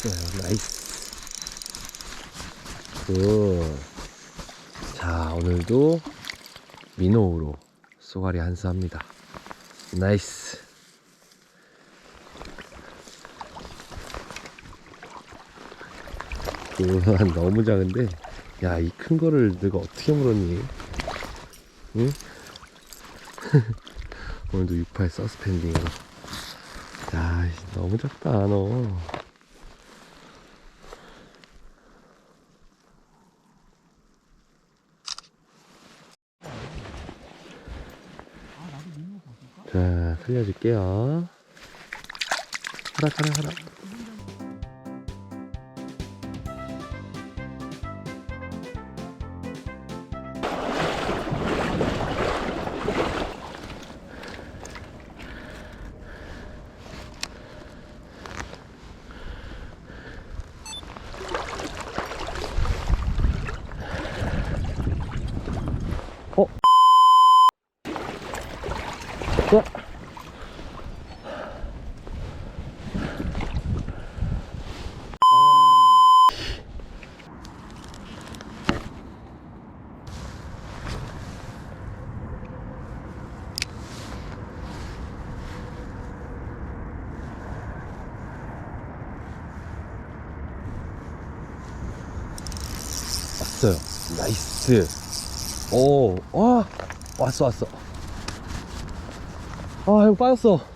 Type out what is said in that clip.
왔어요. 나이스. 굿. 자, 오늘도 민호우로 쏘가리 한수합니다. 나이스. 우와, 너무 작은데, 야, 이 큰 거를 너가 어떻게 물었니? 응? 오늘도 68 서스펜딩으로. 야, 너무 작다 너. 자, 살려줄게요. 하라. 어? 자. 왔어요. 나이스. 오, 와, 왔어. 아, 형 빠졌어.